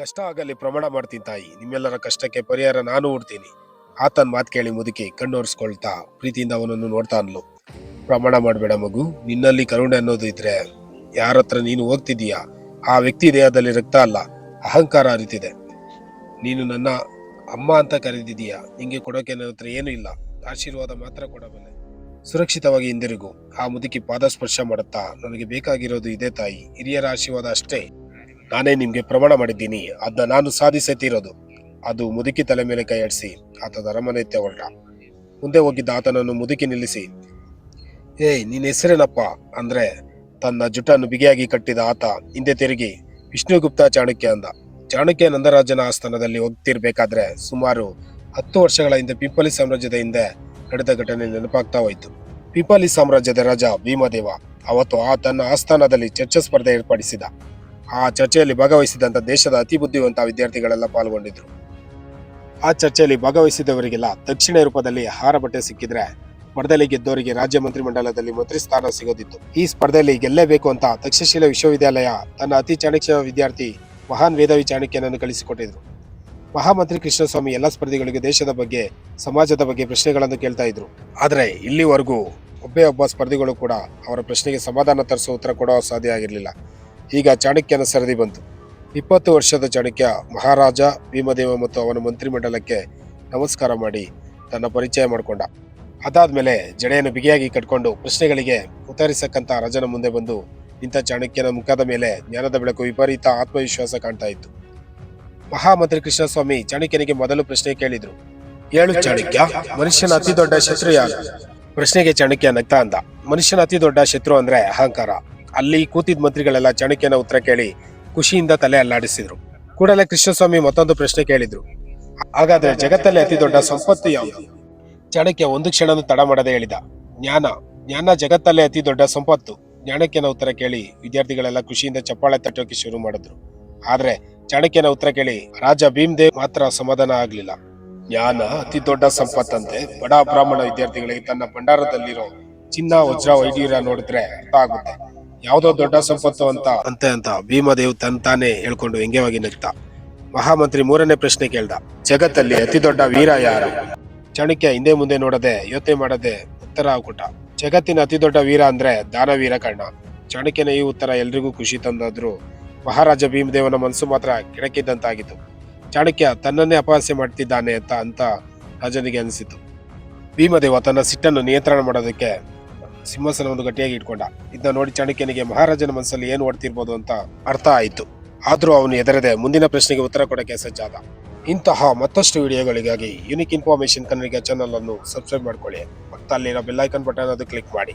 ಕಷ್ಟ ಆಗಲಿ ಪ್ರಮಾಣ ಮಾಡ್ತೀನಿ ತಾಯಿ, ನಿಮ್ಮೆಲ್ಲರ ಕಷ್ಟಕ್ಕೆ ಪರಿಹಾರ ನಾನು ಹುಡ್ತೀನಿ. ಆತನ ಮಾತು ಕೇಳಿ ಮುದುಕಿ ಕಣ್ಣೋರ್ಸ್ಕೊಳ್ತಾ ಪ್ರೀತಿಯಿಂದ ಅವನನ್ನು ನೋಡ್ತಾ ಅನ್ಲು. ಪ್ರಮಾಣ ಮಾಡಬೇಡ ಮಗು, ನಿನ್ನಲ್ಲಿ ಕರುಣೆ ಅನ್ನೋದು ಇದ್ರೆ ಯಾರ ಹತ್ರ ನೀನು ಹೋಗ್ತಿದೀಯಾ ಆ ವ್ಯಕ್ತಿ ದೇಹದಲ್ಲಿ ರಕ್ತ ಅಲ್ಲ, ಅಹಂಕಾರ ಅರಿತಿದೆ. ನೀನು ನನ್ನ ಅಮ್ಮ ಅಂತ ಕರೆದಿದೀಯಾ, ನಿಂಗೆ ಕೊಡೋಕೆ ನನ್ನ ಹತ್ರ ಏನೂ ಇಲ್ಲ, ಆಶೀರ್ವಾದ ಮಾತ್ರ ಕೊಡಬಲ್ಲೆ. ಸುರಕ್ಷಿತವಾಗಿ ಹಿಂದಿರುಗು. ಆ ಮುದುಕಿ ಪಾದ ಸ್ಪರ್ಶ ಮಾಡುತ್ತಾ, ನನಗೆ ಬೇಕಾಗಿರೋದು ಇದೇ ತಾಯಿ, ಹಿರಿಯರ ಆಶೀರ್ವಾದ ಅಷ್ಟೇ. ನಾನೇ ನಿಮ್ಗೆ ಪ್ರಮಾಣ ಮಾಡಿದ್ದೀನಿ, ಅದನ್ನ ನಾನು ಸಾಧಿಸತಿರೋದು. ಅದು ಮುದುಕಿ ತಲೆ ಮೇಲೆ ಕೈ ಆಡಿಸಿ ಆತನ ಅರಮನೆ ಹೊರಟ. ಮುಂದೆ ಹೋಗಿದ್ದ ಆತನನ್ನು ಮುದುಕಿ ನಿಲ್ಲಿಸಿ, ಏಯ್ ನಿನ್ನ ಹೆಸರೇನಪ್ಪ ಅಂದ್ರೆ ತನ್ನ ಜುಟ್ಟನ್ನು ಬಿಗಿಯಾಗಿ ಕಟ್ಟಿದ ಆತ ಹಿಂದೆ ತಿರುಗಿ ವಿಷ್ಣುಗುಪ್ತ ಚಾಣಕ್ಯ ಅಂದ. ಚಾಣಕ್ಯ ನಂದರಾಜನ ಆಸ್ಥಾನದಲ್ಲಿ ಹೋಗ್ತಿರ್ಬೇಕಾದ್ರೆ ಸುಮಾರು 10 ವರ್ಷಗಳ ಹಿಂದೆ ಪಿಂಪಲಿ ಸಾಮ್ರಾಜ್ಯದ ಹಿಂದೆ ನಡೆದ ಘಟನೆ ನೆನಪಾಗ್ತಾ ಹೋಯ್ತು. ಪಿಂಪಲಿ ಸಾಮ್ರಾಜ್ಯದ ರಾಜ ಭೀಮದೇವ ಅವತ್ತು ತನ್ನ ಆಸ್ಥಾನದಲ್ಲಿ ಚರ್ಚಾ ಸ್ಪರ್ಧೆ ಏರ್ಪಡಿಸಿದ. ಆ ಚರ್ಚೆಯಲ್ಲಿ ಭಾಗವಹಿಸಿದಂತ ದೇಶದ ಅತಿ ಬುದ್ಧಿವಂತ ವಿದ್ಯಾರ್ಥಿಗಳೆಲ್ಲ ಪಾಲ್ಗೊಂಡಿದ್ರು. ಆ ಚರ್ಚೆಯಲ್ಲಿ ಭಾಗವಹಿಸಿದವರಿಗೆಲ್ಲ ದಕ್ಷಿಣ ರೂಪದಲ್ಲಿ ಆಹಾರ ಬಟ್ಟೆ ಸಿಕ್ಕಿದ್ರೆ ಸ್ಪರ್ಧೆಯಲ್ಲಿ ಗೆದ್ದವರಿಗೆ ರಾಜ್ಯ ಮಂತ್ರಿಮಂಡಲದಲ್ಲಿ ಮಂತ್ರಿ ಸ್ಥಾನ ಸಿಗೋದಿತ್ತು. ಈ ಸ್ಪರ್ಧೆಯಲ್ಲಿ ಗೆಲ್ಲೇಬೇಕು ಅಂತ ತಕ್ಷಶಿಲಾ ವಿಶ್ವವಿದ್ಯಾಲಯ ತನ್ನ ಅತಿ ಚಾಣಕ್ಯ ವಿದ್ಯಾರ್ಥಿ ಮಹಾನ್ ವೇದವಿ ಚಾಣಕ್ಯನನ್ನು ಕಳಿಸಿಕೊಟ್ಟಿದ್ರು. ಮಹಾಮಂತ್ರಿ ಕೃಷ್ಣಸ್ವಾಮಿ ಎಲ್ಲ ಸ್ಪರ್ಧಿಗಳಿಗೆ ದೇಶದ ಬಗ್ಗೆ, ಸಮಾಜದ ಬಗ್ಗೆ ಪ್ರಶ್ನೆಗಳನ್ನು ಕೇಳ್ತಾ ಇದ್ರು. ಆದ್ರೆ ಇಲ್ಲಿವರೆಗೂ ಒಬ್ಬ ಸ್ಪರ್ಧಿಗಳು ಕೂಡ ಅವರ ಪ್ರಶ್ನೆಗೆ ಸಮಾಧಾನ ತರಿಸುವ ಉತ್ತರ ಕೊಡೋ ಸಾಧ್ಯ ಆಗಿರಲಿಲ್ಲ. ಈಗ ಚಾಣಕ್ಯನ ಸರದಿ ಬಂತು. 20 ವರ್ಷದ ಚಾಣಕ್ಯ ಮಹಾರಾಜ ಭೀಮದೇವ ಮತ್ತು ಅವನ ಮಂತ್ರಿಮಂಡಲಕ್ಕೆ ನಮಸ್ಕಾರ ಮಾಡಿ ತನ್ನ ಪರಿಚಯ ಮಾಡಿಕೊಂಡ. ಅದಾದ್ಮೇಲೆ ಜಡೆಯನ್ನು ಬಿಗಿಯಾಗಿ ಕಟ್ಕೊಂಡು ಪ್ರಶ್ನೆಗಳಿಗೆ ಉತ್ತರಿಸಕ್ಕಂತ ರಾಜನ ಮುಂದೆ ಬಂದು ನಿಂತ ಚಾಣಕ್ಯನ ಮುಖದ ಮೇಲೆ ಜ್ಞಾನದ ಬೆಳಕು, ವಿಪರೀತ ಆತ್ಮವಿಶ್ವಾಸ ಕಾಣ್ತಾ ಇತ್ತು. ಮಹಾಮಂತ್ರಿ ಕೃಷ್ಣಸ್ವಾಮಿ ಚಾಣಕ್ಯನಿಗೆ ಮೊದಲು ಪ್ರಶ್ನೆ ಕೇಳಿದ್ರು. ಹೇಳು ಚಾಣಕ್ಯ, ಮನುಷ್ಯನ ಅತಿ ದೊಡ್ಡ ಶತ್ರು ಯಾರು? ಪ್ರಶ್ನೆಗೆ ಚಾಣಕ್ಯ ನಗ್ತಾ ಅಂದ, ಮನುಷ್ಯನ ಅತಿ ದೊಡ್ಡ ಶತ್ರು ಅಂದ್ರೆ ಅಹಂಕಾರ. ಅಲ್ಲಿ ಕೂತಿದ್ದ ಮಂತ್ರಿಗಳೆಲ್ಲ ಚಾಣಕ್ಯನ ಉತ್ತರ ಕೇಳಿ ಖುಷಿಯಿಂದ ತಲೆ ಅಲ್ಲಾಡಿಸಿದ್ರು. ಕೂಡಲೇ ಕೃಷ್ಣಸ್ವಾಮಿ ಮತ್ತೊಂದು ಪ್ರಶ್ನೆ ಕೇಳಿದ್ರು. ಹಾಗಾದ್ರೆ ಜಗತ್ತಲ್ಲಿ ಅತಿ ದೊಡ್ಡ ಸಂಪತ್ತು ಯಾವುದು? ಚಾಣಕ್ಯ ಒಂದು ಕ್ಷಣನೂ ತಡ ಮಾಡದೆ ಹೇಳಿದ, ಜ್ಞಾನ ಜಗತ್ತಲ್ಲೇ ಅತಿ ದೊಡ್ಡ ಸಂಪತ್ತು. ಚಾಣಕ್ಯನ ಉತ್ತರ ಕೇಳಿ ವಿದ್ಯಾರ್ಥಿಗಳೆಲ್ಲ ಖುಷಿಯಿಂದ ಚಪ್ಪಾಳೆ ತಟ್ಟೋಕೆ ಶುರು ಮಾಡಿದ್ರು. ಆದ್ರೆ ಚಾಣಕ್ಯನ ಉತ್ತರ ಕೇಳಿ ರಾಜ ಭೀಮದೇವ್ ಮಾತ್ರ ಸಮಾಧಾನ ಆಗ್ಲಿಲ್ಲ. ಜ್ಞಾನ ಅತಿ ದೊಡ್ಡ ಸಂಪತ್ತಂತೆ ಬಡ ಬ್ರಾಹ್ಮಣ ವಿದ್ಯಾರ್ಥಿಗಳಿಗೆ ತನ್ನ ಭಂಡಾರದಲ್ಲಿರೋ ಚಿನ್ನ, ವಜ್ರ, ವೈಢೂರ್ಯ ನೋಡಿದ್ರೆ ಅರ್ಥ ಆಗುತ್ತೆ. ಯಾವುದೋ ದೊಡ್ಡ ಸಂಪತ್ತು ಅಂತ ಭೀಮದೇವ್ ತಾನೇ ಹೇಳ್ಕೊಂಡು ವ್ಯಂಗ್ಯವಾಗಿ ನಗ್ತಾ. ಮಹಾಮಂತ್ರಿ ಮೂರನೇ ಪ್ರಶ್ನೆ ಕೇಳ್ದ, ಜಗತ್ತಲ್ಲಿ ಅತಿ ದೊಡ್ಡ ವೀರ ಯಾರು? ಚಾಣಕ್ಯ ಹಿಂದೆ ಮುಂದೆ ನೋಡದೆ, ಯೋಚನೆ ಮಾಡದೆ ಉತ್ತರ ಕೊಟ್ಟ, ಜಗತ್ತಿನ ಅತಿ ದೊಡ್ಡ ವೀರ ಅಂದ್ರೆ ದಾನವೀರ ಕರ್ಣ. ಚಾಣಕ್ಯನ ಈ ಉತ್ತರ ಎಲ್ರಿಗೂ ಖುಷಿ ತಂದಾದ್ರು ಮಹಾರಾಜ ಭೀಮದೇವನ ಮನಸ್ಸು ಮಾತ್ರ ಕೆಣಕಿದ್ದಂತಾಗಿತ್ತು. ಚಾಣಕ್ಯ ತನ್ನನ್ನೇ ಅಪಹಾಸ್ಯ ಮಾಡ್ತಿದ್ದಾನೆ ಅಂತ ರಾಜನಿಗೆ ಅನಿಸಿತು. ಭೀಮದೇವ ತನ್ನ ಸಿಟ್ಟನ್ನು ನಿಯಂತ್ರಣ ಮಾಡೋದಕ್ಕೆ ಸಿಂಹಾಸನವನ್ನು ಗಟ್ಟಿಯಾಗಿ ಇಟ್ಕೊಂಡ. ಇದನ್ನ ನೋಡಿ ಚಾಣಕ್ಯನಿಗೆ ಮಹಾರಾಜನ ಮನಸ್ಸಲ್ಲಿ ಏನು ಓಡ್ತಿರ್ಬೋದು ಅಂತ ಅರ್ಥ ಆಯಿತು. ಆದ್ರೂ ಅವನು ಎದರದೆ ಮುಂದಿನ ಪ್ರಶ್ನೆಗೆ ಉತ್ತರ ಕೊಡಕ್ಕೆ ಸಜ್ಜಾದ. ಇಂತಹ ಮತ್ತಷ್ಟು ವಿಡಿಯೋಗಳಿಗಾಗಿ ಯುನಿಕ್ ಇನ್ಫಾರ್ಮೇಶನ್ ಕನ್ನಡಿಗ ಚಾನಲ್ ಅನ್ನು ಸಬ್ಸ್ಕ್ರೈಬ್ ಮಾಡ್ಕೊಳ್ಳಿ. ಪಕ್ಕದಲ್ಲಿರೋ ಬೆಲ್ ಐಕಾನ್ ಬಟನ್ ಅದು ಕ್ಲಿಕ್ ಮಾಡಿ.